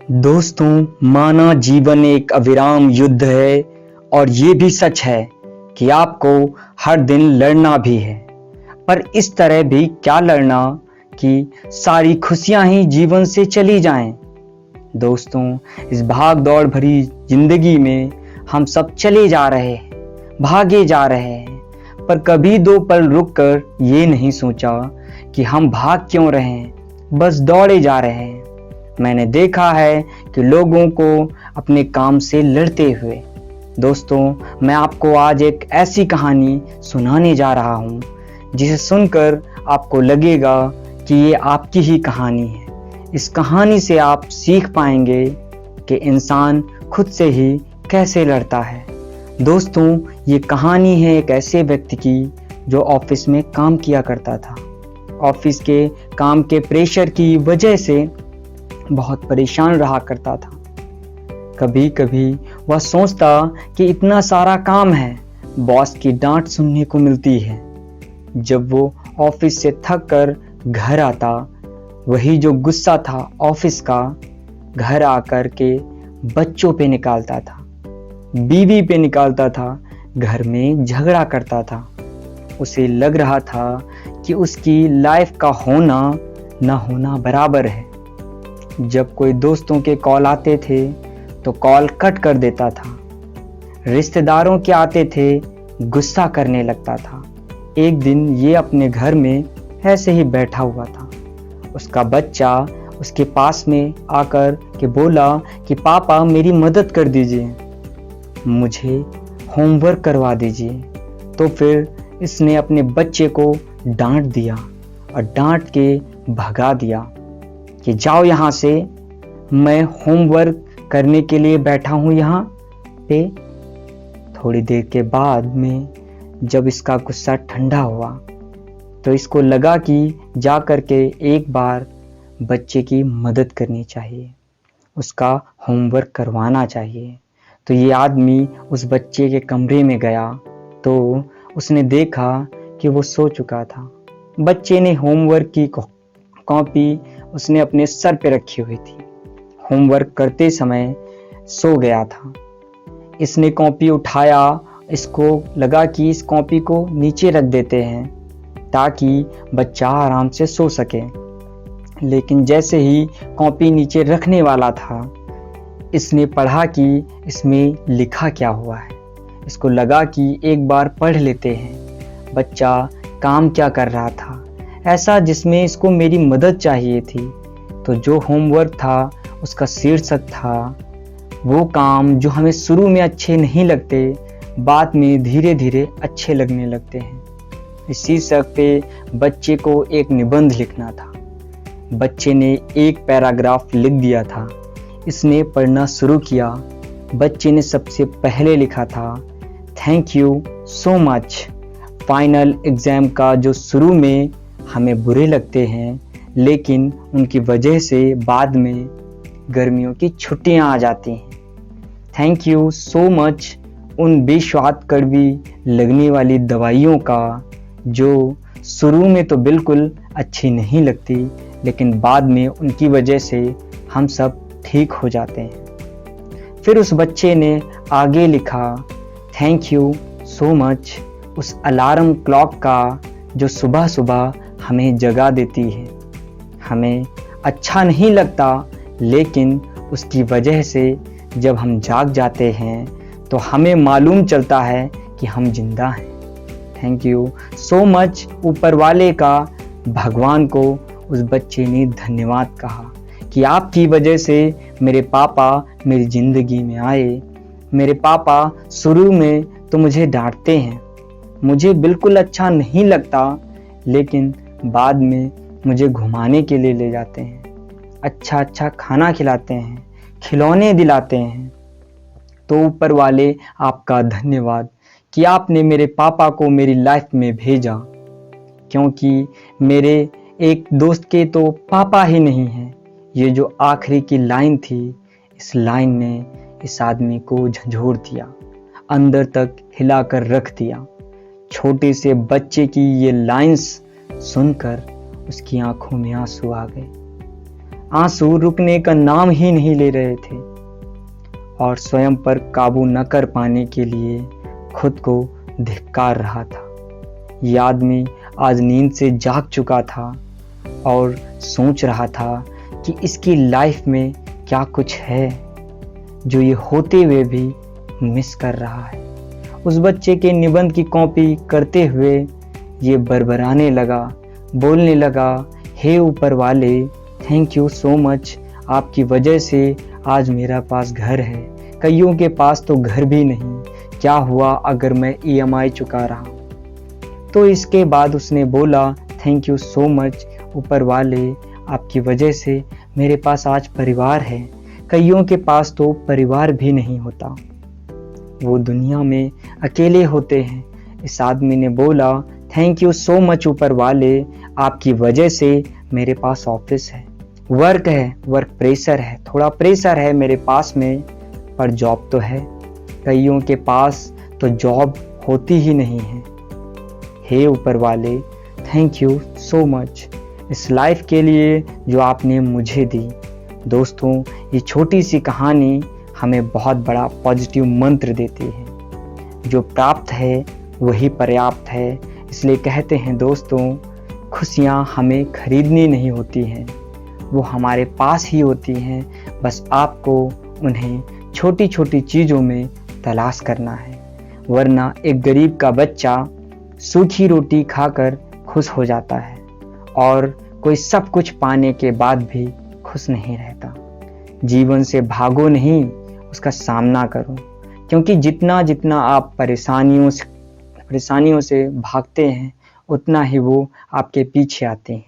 दोस्तों, माना जीवन एक अविराम युद्ध है और ये भी सच है कि आपको हर दिन लड़ना भी है। पर इस तरह भी क्या लड़ना कि सारी खुशियां ही जीवन से चली जाएं। दोस्तों, इस भाग दौड़ भरी जिंदगी में हम सब चले जा रहे हैं, भागे जा रहे हैं, पर कभी दो पल रुककर ये नहीं सोचा कि हम भाग क्यों रहे हैं, बस दौड़े जा रहे हैं। मैंने देखा है कि लोगों को अपने काम से लड़ते हुए। दोस्तों, मैं आपको आज एक ऐसी कहानी सुनाने जा रहा हूँ जिसे सुनकर आपको लगेगा कि ये आपकी ही कहानी है। इस कहानी से आप सीख पाएंगे कि इंसान खुद से ही कैसे लड़ता है। दोस्तों, ये कहानी है एक ऐसे व्यक्ति की जो ऑफिस में काम किया करता था। ऑफिस के काम के प्रेशर की वजह से बहुत परेशान रहा करता था। कभी कभी वह सोचता कि इतना सारा काम है, बॉस की डांट सुनने को मिलती है। जब वो ऑफिस से थक कर घर आता, वही जो गुस्सा था ऑफिस का, घर आकर के बच्चों पे निकालता था, बीवी पे निकालता था, घर में झगड़ा करता था। उसे लग रहा था कि उसकी लाइफ का होना ना होना बराबर है। जब कोई दोस्तों के कॉल आते थे तो कॉल कट कर देता था। रिश्तेदारों के आते थे, गुस्सा करने लगता था। एक दिन ये अपने घर में ऐसे ही बैठा हुआ था। उसका बच्चा उसके पास में आकर के बोला कि पापा मेरी मदद कर दीजिए, मुझे होमवर्क करवा दीजिए। तो फिर इसने अपने बच्चे को डांट दिया और डांट के भगा दिया कि जाओ यहाँ से, मैं होमवर्क करने के लिए बैठा हूँ यहाँ पे। थोड़ी देर के बाद में जब इसका गुस्सा ठंडा हुआ तो इसको लगा कि जा कर के एक बार बच्चे की मदद करनी चाहिए, उसका होमवर्क करवाना चाहिए। तो ये आदमी उस बच्चे के कमरे में गया तो उसने देखा कि वो सो चुका था। बच्चे ने होमवर्क की कॉपी उसने अपने सर पे रखी हुई थी। होमवर्क करते समय सो गया था। इसने कॉपी उठाया, इसको लगा कि इस कॉपी को नीचे रख देते हैं ताकि बच्चा आराम से सो सके। लेकिन जैसे ही कॉपी नीचे रखने वाला था, इसने पढ़ा कि इसमें लिखा क्या हुआ है। इसको लगा कि एक बार पढ़ लेते हैं, बच्चा काम क्या कर रहा था, ऐसा जिसमें इसको मेरी मदद चाहिए थी। तो जो होमवर्क था उसका शीर्षक था वो काम जो हमें शुरू में अच्छे नहीं लगते, बाद में धीरे धीरे अच्छे लगने लगते हैं। इस शीर्षक पे बच्चे को एक निबंध लिखना था। बच्चे ने एक पैराग्राफ लिख दिया था। इसने पढ़ना शुरू किया। बच्चे ने सबसे पहले लिखा था, thank you so much. Final exam का जो शुरू में हमें बुरे लगते हैं, लेकिन उनकी वजह से बाद में गर्मियों की छुट्टियां आ जाती हैं। थैंक यू सो मच उन बेस्वाद कड़वी लगने वाली दवाइयों का जो शुरू में तो बिल्कुल अच्छी नहीं लगती, लेकिन बाद में उनकी वजह से हम सब ठीक हो जाते हैं। फिर उस बच्चे ने आगे लिखा, थैंक यू सो मच उस अलार्म क्लॉक का जो सुबह सुबह हमें जगा देती है। हमें अच्छा नहीं लगता, लेकिन उसकी वजह से जब हम जाग जाते हैं तो हमें मालूम चलता है कि हम जिंदा हैं। थैंक यू सो मच ऊपर वाले का। भगवान को उस बच्चे ने धन्यवाद कहा कि आपकी वजह से मेरे पापा मेरी ज़िंदगी में आए। मेरे पापा शुरू में तो मुझे डांटते हैं, मुझे बिल्कुल अच्छा नहीं लगता, लेकिन बाद में मुझे घुमाने के लिए ले जाते हैं, अच्छा अच्छा खाना खिलाते हैं, खिलौने दिलाते हैं। तो ऊपर वाले आपका धन्यवाद कि आपने मेरे पापा को मेरी लाइफ में भेजा, क्योंकि मेरे एक दोस्त के तो पापा ही नहीं हैं। ये जो आखिरी की लाइन थी, इस लाइन ने इस आदमी को झंझोर दिया, अंदर तक हिलाकर रख दिया। छोटे से बच्चे की ये लाइंस सुनकर उसकी आंखों में आंसू आ गए। आंसू रुकने का नाम ही नहीं ले रहे थे और स्वयं पर काबू न कर पाने के लिए खुद को धिक्कार रहा था। ये आदमी आज नींद से जाग चुका था और सोच रहा था कि इसकी लाइफ में क्या कुछ है जो ये होते हुए भी मिस कर रहा है। उस बच्चे के निबंध की कॉपी करते हुए ये बरबराने लगा, बोलने लगा, हे ऊपर वाले, थैंक यू सो मच, आपकी वजह से आज मेरा पास घर है। कईयों के पास तो घर भी नहीं, क्या हुआ अगर मैं EMI चुका रहा। तो इसके बाद उसने बोला, थैंक यू सो मच ऊपर वाले, आपकी वजह से मेरे पास आज परिवार है। कईयों के पास तो परिवार भी नहीं होता, वो दुनिया में अकेले होते हैं। इस आदमी ने बोला, थैंक यू सो मच ऊपर वाले, आपकी वजह से मेरे पास ऑफिस है, वर्क है, वर्क प्रेशर है, थोड़ा प्रेशर है मेरे पास में, पर जॉब तो है। कईयों के पास तो जॉब होती ही नहीं है। हे ऊपर वाले, थैंक यू सो मच इस लाइफ के लिए जो आपने मुझे दी। दोस्तों, ये छोटी सी कहानी हमें बहुत बड़ा पॉजिटिव मंत्र देती है। जो प्राप्त है वही पर्याप्त है। इसलिए कहते हैं दोस्तों, खुशियाँ हमें खरीदनी नहीं होती हैं, वो हमारे पास ही होती हैं। बस आपको उन्हें छोटी छोटी चीज़ों में तलाश करना है। वरना एक गरीब का बच्चा सूखी रोटी खाकर खुश हो जाता है और कोई सब कुछ पाने के बाद भी खुश नहीं रहता। जीवन से भागो नहीं, उसका सामना करो, क्योंकि जितना जितना आप परेशानियों से भागते हैं उतना ही वो आपके पीछे आते हैं।